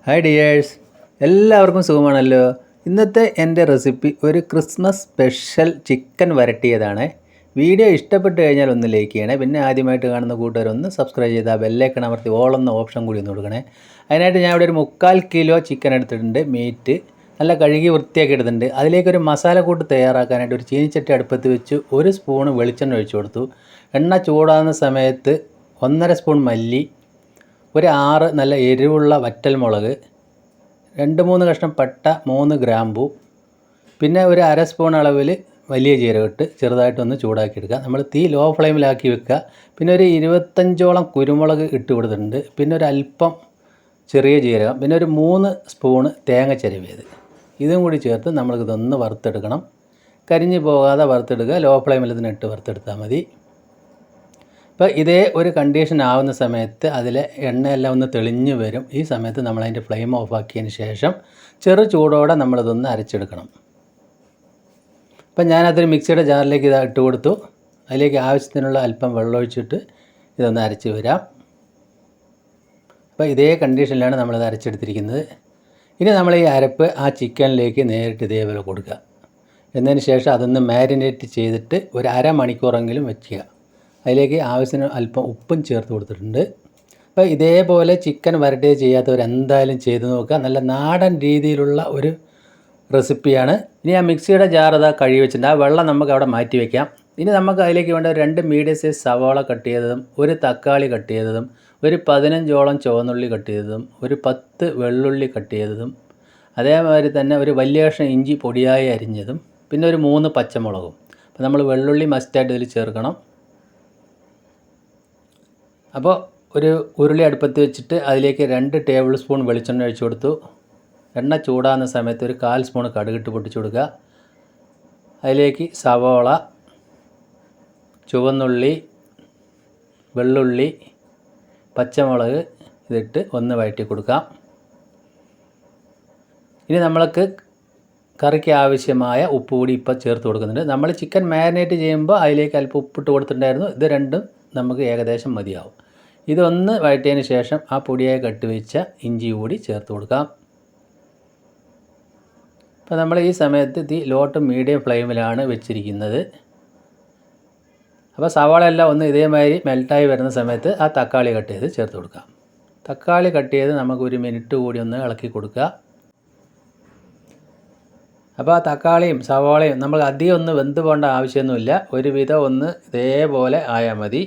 Hi dears, എല്ലാവർക്കും സുഖമാണല്ലോ. ഇന്നത്തെ എൻ്റെ റെസിപ്പി ഒരു ക്രിസ്മസ് സ്പെഷ്യൽ ചിക്കൻ വരട്ടിയതാണ്. വീഡിയോ ഇഷ്ടപ്പെട്ട് കഴിഞ്ഞാൽ ഒന്ന് ലൈക്ക് ചെയ്യണേ. പിന്നെ ആദ്യമായിട്ട് കാണുന്ന കൂട്ടുകാരൊന്ന് സബ്സ്ക്രൈബ് ചെയ്താൽ ബെല്ലൈക്കൺ അമർത്തി ഓളെന്ന ഓപ്ഷൻ കൂടി ഒന്ന് കൊടുക്കണേ. അതിനായിട്ട് ഞാൻ ഇവിടെ ഒരു 3/4 കിലോ ചിക്കൻ എടുത്തിട്ടുണ്ട്. മീറ്റ് നല്ല കഴുകി വൃത്തിയാക്കി എടുത്തിട്ടുണ്ട്. അതിലേക്കൊരു മസാല കൂട്ട് തയ്യാറാക്കാനായിട്ട് ഒരു ചീനിച്ചട്ടി അടുപ്പത്ത് വെച്ച് 1 സ്പൂൺ വെളിച്ചെണ്ണ ഒഴിച്ചു കൊടുത്തു. എണ്ണ ചൂടാകുന്ന സമയത്ത് 1.5 സ്പൂൺ മല്ലി, ഒരു 6 നല്ല എരിവുള്ള വറ്റൽമുളക്, 2-3 കഷ്ണം പട്ട, 3 ഗ്രാമ്പു, പിന്നെ ഒരു 1/2 സ്പൂൺ അളവിൽ വലിയ ജീരകം ഇട്ട് ചെറുതായിട്ടൊന്ന് ചൂടാക്കിയെടുക്കുക. നമ്മൾ തീ ലോ ഫ്ലെയിമിലാക്കി വെക്കുക. പിന്നെ ഒരു 25ഓളം കുരുമുളക് ഇട്ട് കൊടുത്തിട്ടുണ്ട്. പിന്നെ ഒരു അല്പം ചെറിയ ജീരകം, പിന്നെ ഒരു 3 സ്പൂണ് തേങ്ങ ചിരവിയത്, ഇതും കൂടി ചേർത്ത് നമ്മളിതൊന്ന് വറുത്തെടുക്കണം. കരിഞ്ഞ് പോകാതെ വറുത്തെടുക്കുക. ലോ ഫ്ലെയിമിൽ തന്നെ ഇട്ട് വറുത്തെടുത്താൽ മതി. ഇപ്പോൾ ഇതേ ഒരു കണ്ടീഷൻ ആവുന്ന സമയത്ത് അതിലെ എണ്ണയെല്ലാം ഒന്ന് തെളിഞ്ഞ് വരും. ഈ സമയത്ത് നമ്മളതിൻ്റെ ഫ്ലെയിം ഓഫാക്കിയതിന് ശേഷം ചെറു ചൂടോടെ നമ്മളിതൊന്ന് അരച്ചെടുക്കണം. അപ്പം ഞാനതൊരു മിക്സിയുടെ ജാറിലേക്ക് ഇട്ട് കൊടുത്തു. അതിലേക്ക് ആവശ്യത്തിനുള്ള അല്പം വെള്ളമൊഴിച്ചിട്ട് ഇതൊന്ന് അരച്ച് വരാം. അപ്പോൾ ഇതേ കണ്ടീഷനിലാണ് നമ്മളിത് അരച്ചെടുത്തിരിക്കുന്നത്. ഇനി നമ്മൾ ഈ അരപ്പ് ആ ചിക്കനിലേക്ക് നേരിട്ട് ഇതേപോലെ കൊടുക്കുക. എന്നതിന് ശേഷം അതൊന്ന് മാരിനേറ്റ് ചെയ്തിട്ട് ഒരു അരമണിക്കൂറെങ്കിലും വയ്ക്കുക. അതിലേക്ക് ആവശ്യത്തിന് അല്പം ഉപ്പും ചേർത്ത് കൊടുത്തിട്ടുണ്ട്. അപ്പോൾ ഇതേപോലെ ചിക്കൻ വരട്ടി ചെയ്യാത്തവർ എന്തായാലും ചെയ്ത് നോക്കുക. നല്ല നാടൻ രീതിയിലുള്ള ഒരു റെസിപ്പിയാണ്. ഇനി ആ മിക്സിയുടെ ജാർ അതാ കഴുകി വെച്ചിട്ടുണ്ട്. ആ വെള്ളം നമുക്ക് അവിടെ മാറ്റി വയ്ക്കാം. ഇനി നമുക്ക് അതിലേക്ക് വേണ്ട 2 മീഡിയം സൈസ് സവാള കട്ട് ചെയ്തതും, ഒരു തക്കാളി കട്ട് ചെയ്തതും, ഒരു 15ഓളം ചുവന്നുള്ളി കട്ട് ചെയ്തതും, ഒരു 10 വെള്ളുള്ളി കട്ട് ചെയ്തതും, അതേമാതിരി തന്നെ ഒരു വലിയ കഷ്ണം ഇഞ്ചി പൊടിയായി അരിഞ്ഞതും, പിന്നെ ഒരു 3 പച്ചമുളകും. അപ്പോൾ നമ്മൾ വെള്ളുള്ളി മസ്റ്റായിട്ട് ഇതിൽ ചേർക്കണം. അപ്പോൾ ഒരു ഉരുളി അടുപ്പത്ത് വെച്ചിട്ട് അതിലേക്ക് 2 ടേബിൾ സ്പൂൺ വെളിച്ചെണ്ണ ഒഴിച്ചു കൊടുത്തു. എണ്ണ ചൂടാകുന്ന സമയത്ത് ഒരു 1/4 സ്പൂൺ കടുകിട്ട് പൊട്ടിച്ചു കൊടുക്കുക. അതിലേക്ക് സവാള, ചുവന്നുള്ളി, വെള്ളുള്ളി, പച്ചമുളക് ഇതിട്ട് ഒന്ന് വഴറ്റി കൊടുക്കാം. ഇനി നമ്മൾക്ക് കറിക്ക് ആവശ്യമായ ഉപ്പ് കൂടി ഇപ്പോൾ ചേർത്ത് കൊടുക്കുന്നുണ്ട്. നമ്മൾ ചിക്കൻ മാരിനേറ്റ് ചെയ്യുമ്പോൾ അതിലേക്ക് അല്പം ഉപ്പിട്ട് കൊടുത്തിട്ടുണ്ടായിരുന്നു. ഇത് രണ്ടും നമുക്ക് ഏകദേശം മതിയാവും. ഇതൊന്ന് വഴറ്റിയതിന് ശേഷം ആ പൊടിയായി കട്ട് വെച്ച ഇഞ്ചി കൂടി ചേർത്ത് കൊടുക്കാം. അപ്പോൾ നമ്മൾ ഈ സമയത്ത് തീ ലോ ടു മീഡിയം ഫ്ലെയിമിലാണ് വെച്ചിരിക്കുന്നത്. അപ്പോൾ സവാള എല്ലാം ഒന്ന് ഇതേമാതിരി മെൽട്ടായി വരുന്ന സമയത്ത് ആ തക്കാളി കട്ട് ചെയ്ത് ചേർത്ത് കൊടുക്കാം. തക്കാളി കട്ട് ചെയ്ത് നമുക്ക് 1 മിനിറ്റ് കൂടി ഒന്ന് ഇളക്കി കൊടുക്കുക. അപ്പോൾ ആ തക്കാളിയും സവാളയും നമ്മൾ അധികം ഒന്ന് വെന്ത് പോകേണ്ട ആവശ്യമൊന്നുമില്ല. ഒരുവിധം ഒന്ന് ഇതേപോലെ ആയാൽ മതി.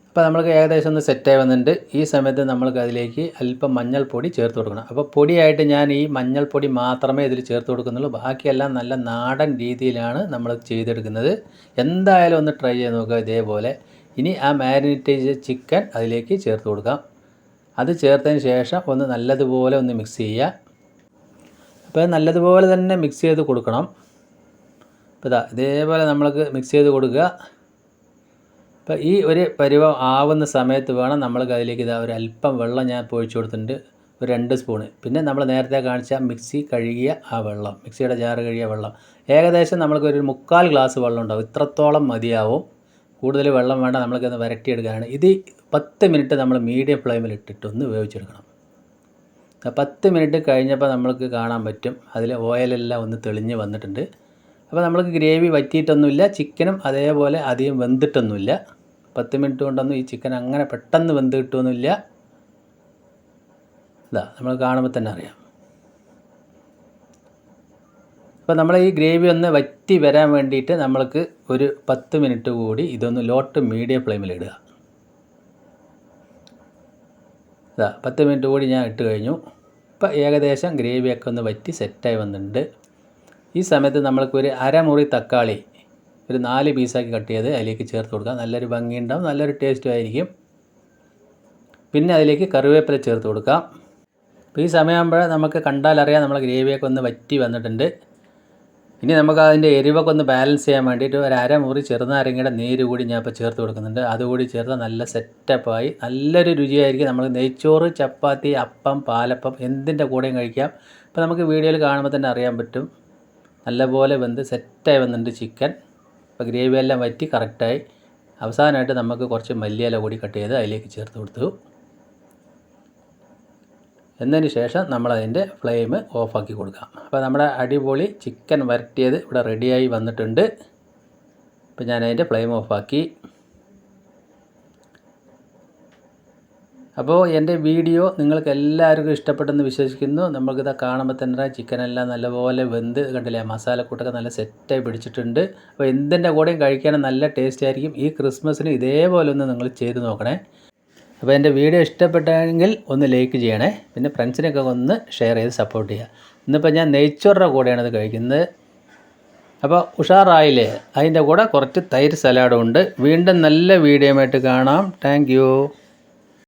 അപ്പോൾ നമ്മൾക്ക് ഏകദേശം ഒന്ന് സെറ്റായി വന്നിട്ടുണ്ട്. ഈ സമയത്ത് നമ്മൾക്ക് അതിലേക്ക് അല്പം മഞ്ഞൾപ്പൊടി ചേർത്ത് കൊടുക്കണം. അപ്പോൾ പൊടിയായിട്ട് ഞാൻ ഈ മഞ്ഞൾപ്പൊടി മാത്രമേ ഇതിൽ ചേർത്ത് കൊടുക്കുന്നുള്ളൂ. ബാക്കിയെല്ലാം നല്ല നാടൻ രീതിയിലാണ് നമ്മൾ ചെയ്തെടുക്കുന്നത്. എന്തായാലും ഒന്ന് ട്രൈ ചെയ്ത് നോക്കുക ഇതേപോലെ. ഇനി ആ മാരിനേറ്റ് ചെയ്ത ചിക്കൻ അതിലേക്ക് ചേർത്ത് കൊടുക്കാം. അത് ചേർത്തതിന് ശേഷം ഒന്ന് നല്ലതുപോലെ ഒന്ന് മിക്സ് ചെയ്യുക. അപ്പോൾ നല്ലതുപോലെ തന്നെ മിക്സ് ചെയ്ത് കൊടുക്കണം. അപ്പോൾ ഇതേപോലെ നമ്മൾക്ക് മിക്സ് ചെയ്ത് കൊടുക്കുക. അപ്പോൾ ഈ ഒരു പരുവം ആവുന്ന സമയത്ത് വേണം നമ്മൾക്ക് അതിലേക്ക് ഒരു അല്പം വെള്ളം ഞാൻ ഒഴിച്ചു കൊടുത്തിട്ടുണ്ട്, ഒരു 2 സ്പൂണ്. പിന്നെ നമ്മൾ നേരത്തെ കാണിച്ച മിക്സി കഴുകിയ ആ വെള്ളം, മിക്സിയുടെ ജാറ് കഴുകിയ വെള്ളം, ഏകദേശം നമ്മൾക്ക് ഒരു 3/4 ഗ്ലാസ് വെള്ളം ഉണ്ടാവും. ഇത്രത്തോളം മതിയാവും. കൂടുതൽ വെള്ളം വേണ്ട, നമ്മൾക്കൊന്ന് വരട്ടിയെടുക്കാനാണ്. ഇത് 10 മിനിറ്റ് നമ്മൾ മീഡിയം ഫ്ലെയിമിൽ ഇട്ടിട്ടൊന്ന് വേവിച്ചെടുക്കണം. 10 മിനിറ്റ് കഴിഞ്ഞപ്പോൾ നമ്മൾക്ക് കാണാൻ പറ്റും അതിൽ ഓയിലെല്ലാം ഒന്ന് തെളിഞ്ഞ് വന്നിട്ടുണ്ട്. അപ്പോൾ നമ്മൾക്ക് ഗ്രേവി വറ്റിയിട്ടൊന്നുമില്ല, ചിക്കനും അതേപോലെ അധികം വെന്തിട്ടൊന്നുമില്ല. 10 മിനിറ്റ് കൊണ്ടൊന്നും ഈ ചിക്കൻ അങ്ങനെ പെട്ടെന്ന് വെന്ത് കിട്ടുമൊന്നുമില്ല. നമ്മൾ കാണുമ്പോൾ തന്നെ അറിയാം. അപ്പോൾ നമ്മൾ ഈ ഗ്രേവി ഒന്ന് വറ്റി വരാൻ വേണ്ടിയിട്ട് നമ്മൾക്ക് ഒരു 10 മിനിറ്റ് കൂടി ഇതൊന്ന് ലോ ടു മീഡിയം ഫ്ലെയിമിൽ ഇടുക. 10 മിനിറ്റ് കൂടി ഞാൻ ഇട്ട് കഴിഞ്ഞു. ഇപ്പോൾ ഏകദേശം ഗ്രേവിയൊക്കെ ഒന്ന് വറ്റി സെറ്റായി വന്നിട്ടുണ്ട്. ഈ സമയത്ത് നമ്മൾക്ക് ഒരു അരമുറി തക്കാളി ഒരു 4 പീസാക്കി കട്ട് ചെയ്ത് അതിലേക്ക് ചേർത്ത് കൊടുക്കുക. നല്ലൊരു ഭംഗിയുണ്ടാവും, നല്ലൊരു ടേസ്റ്റും ആയിരിക്കും. പിന്നെ അതിലേക്ക് കറിവേപ്പില ചേർത്ത് കൊടുക്കാം. അപ്പോൾ ഈ സമയമാകുമ്പോൾ നമുക്ക് കണ്ടാലറിയാം നമ്മളെ ഗ്രേവിയൊക്കെ ഒന്ന് വറ്റി വന്നിട്ടുണ്ട്. ഇനി നമുക്ക് അതിൻ്റെ എരിവൊക്കെ ഒന്ന് ബാലൻസ് ചെയ്യാൻ വേണ്ടിയിട്ട് ഒരു അരമുറി ചെറുനാരങ്ങയുടെ നീര് കൂടി ഞാൻ ഇപ്പോൾ ചേർത്ത് കൊടുക്കുന്നുണ്ട്. അതുകൂടി ചേർത്ത് നല്ല സെറ്റപ്പായി നല്ലൊരു രുചിയായിരിക്കും. നമുക്ക് നെയ്ച്ചോറ്, ചപ്പാത്തി, അപ്പം, പാലപ്പം എന്തിൻ്റെ കൂടെയും കഴിക്കാം. അപ്പോൾ നമുക്ക് വീഡിയോയിൽ കാണുമ്പോൾ തന്നെ അറിയാൻ പറ്റും നല്ലപോലെ വെന്ത് സെറ്റായി വന്നിട്ടുണ്ട് ചിക്കൻ. അപ്പോൾ ഗ്രേവി എല്ലാം വറ്റി കറക്റ്റായി. അവസാനമായിട്ട് നമുക്ക് കുറച്ച് മല്ലിയില കൂടി കട്ട് ചെയ്ത് അതിലേക്ക് ചേർത്ത് കൊടുത്തു. എന്നതിന് ശേഷം നമ്മളതിൻ്റെ ഫ്ലെയിം ഓഫാക്കി കൊടുക്കാം. അപ്പോൾ നമ്മുടെ അടിപൊളി ചിക്കൻ വരട്ടിയത് ഇവിടെ റെഡിയായി വന്നിട്ടുണ്ട്. അപ്പോൾ ഞാനതിൻ്റെ ഫ്ലെയിം ഓഫാക്കി. അപ്പോൾ എൻ്റെ വീഡിയോ നിങ്ങൾക്ക് എല്ലാവർക്കും ഇഷ്ടപ്പെട്ടെന്ന് വിശ്വസിക്കുന്നു. നമുക്കിത് കാണുമ്പോൾ തന്നെ ചിക്കനെല്ലാം നല്ലപോലെ വെന്ത് കണ്ടില്ലേ, മസാലക്കൂട്ടൊക്കെ നല്ല സെറ്റായി പിടിച്ചിട്ടുണ്ട്. അപ്പോൾ എന്തിൻ്റെ കൂടെയും കഴിക്കാനും നല്ല ടേസ്റ്റ് ആയിരിക്കും. ഈ ക്രിസ്മസിന് ഇതേപോലെ ഒന്ന് നിങ്ങൾ ചെയ്ത് നോക്കണേ. അപ്പോൾ എൻ്റെ വീഡിയോ ഇഷ്ടപ്പെട്ടെങ്കിൽ ഒന്ന് ലൈക്ക് ചെയ്യണേ. പിന്നെ ഫ്രണ്ട്സിനൊക്കെ ഒന്ന് ഷെയർ ചെയ്ത് സപ്പോർട്ട് ചെയ്യുക. ഇന്നിപ്പോൾ ഞാൻ നെയ്ച്ചോറിൻ്റെ കൂടെയാണ് ഇത് കഴിക്കുന്നത്. അപ്പോൾ ഉഷാറായില്ലേ. അതിൻ്റെ കൂടെ കുറച്ച് തൈര് സലാഡും ഉണ്ട്. വീണ്ടും നല്ല വീഡിയോ ആയിട്ട് കാണാം. Thank you.